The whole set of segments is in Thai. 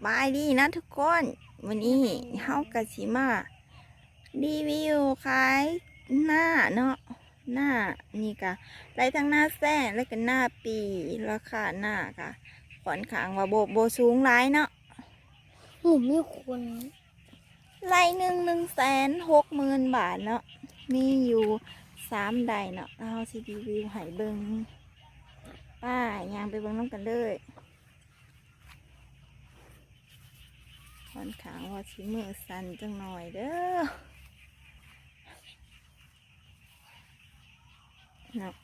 บายดีนะทุกคนวันนี้เฮากะสิมารีวิวขายหน้าเนาะหน้านี่กะไรทั้งหน้าแส้และก็หน้าปีราคาหน้ากะขอนขางว่าโบสูงร้ายเนาะ หนูไม่ควรไร160,000 บาทเนาะมีอยู่3ใดเนาะเราสิรีวิวให้เบิ่งป้ายางไปเบิ่งน้ำกันเลยค่อนข้างว่าชิมือสั่นจังหน่อยเด้อเนาะ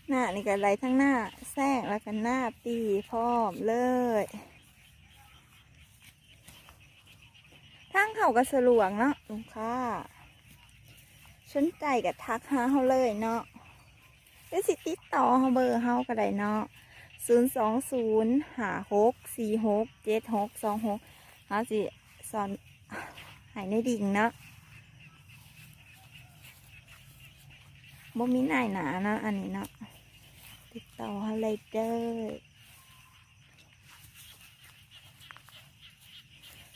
หน้านี่ก็ไหลทั้งหน้าแทรกแล้วก็หน้าปีพร้อมเลยทั้งเขาก็สลวงเนาะลูกค้าสนใจกับทักหาเขาเลยเนาะหรือสิติดต่อเขาเบอร์เขาก็ได้เนาะ02056467626เขาสิสอนหายในดิ่งเนาะบ่มีนายหนาเนาะอันนี้เนาะติดต่อเขาเลยเด้อ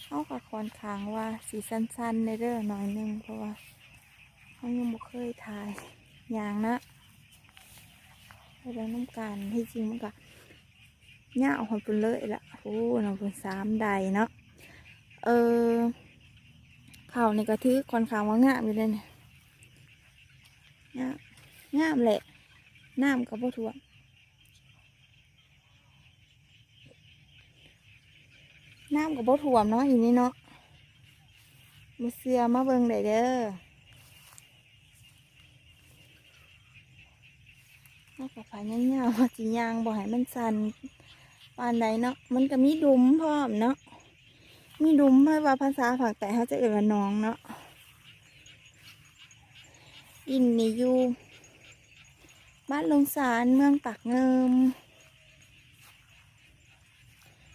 เขากับคอนค้างว่าสีสั้นๆในเด้อหน่อยนึงเพราะว่าเขายังบ่เคยถ่ายอย่างนะไปแล้วน้ำกันที่จริงมันก็ย่าเอาคนเป็นเลยละโอ้เราเป็น3ใดเนาะเขาในกระทือคอนค้างว่างามอยู่เลยเนี่ยงามแหละน้ำกับบ่ท่วมน้ำกับบ่ท่วมเนาะอยู่นี่เนาะมาเสือมาเบิ่งได้เด้อแล้วก็ผายเงาๆว่าจียางบ่ให้มันสั่นปานใดเนาะมันก็มีดุมพร้อมเนาะมีดุมไม่ว่าภาษาภาคใต้เขาจะเอ่ยว่าน้องเนาะดินนี่อยู่บ้านลงสารเมืองปากเงิม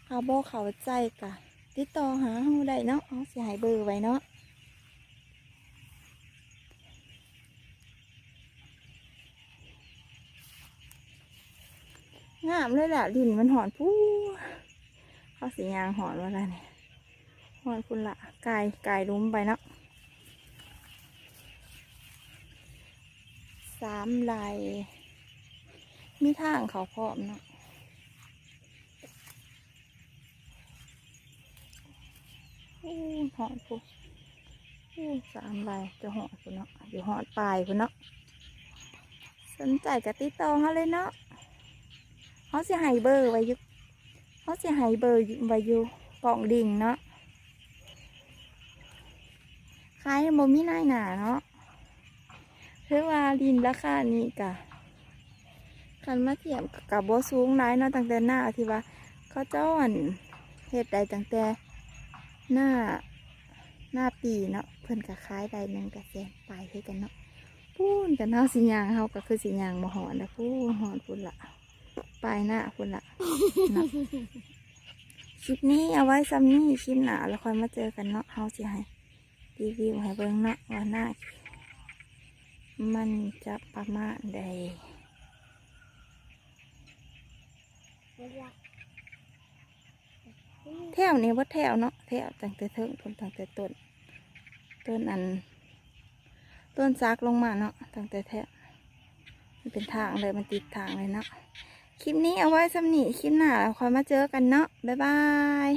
เขาบอกเขาใจกะติดต่อหาเขาได้เนาะเขาสิให้เบอร์ไว้เนาะงามเลยแหละดินมันหอนผู้เขาสียางหอนว่าอะไรเนี่ยหอนคุณละกายลุ้มไปเนาะ3 ลายมีทางเขาพร้อมเนาะหอนผู้3 ลายจะหอนคุณเนาะอยู่หอนปลายคุณเนาะสนใจกับติดต่อเขาเลยเนาะเขาจะให้เบอร์ไว้อยู่เขาจะให้เบอร์ไว้อยู่กล่องดิ่งเนาะขายโมมีนายหนาเนาะคือว่าดินราคานี้กะคันมาเทียมกับบ่สูงร้ายเนาะตั้งแต่หน้าที่ว่าเขาเจ้าเฮ็ดได้ตั้งแต่หน้าปีเนาะเพิ่นก็ขายได้1 กระแสนไปให้กันเนาะพูนกันเนาะสิยางเฮาก็คือสิยางบ่หอนนะพูนหอนพุ่นละปลายหน้าพุ่นละเนาะคลิปนี้เอาไว้ซ้ำนี้คลิปหน้าแล้วค่อยมาเจอกันเนาะเฮาสิให้รีวิวให้เบิ่งเนาะว่าหน้ามันจะประมาณใดแถวนี้ว่าแถวเนาะแถวตั้งแต่เทิงต้นตั้งแต่ต้นต้นซักลงมาเนาะตั้งแต่แถวมันเป็นทางเลยมันติดทางเลยเนาะคลิปนี้เอาไว้สำนีคลิปหน้าเราค่อยมาเจอกันเนาะบ๊ายบาย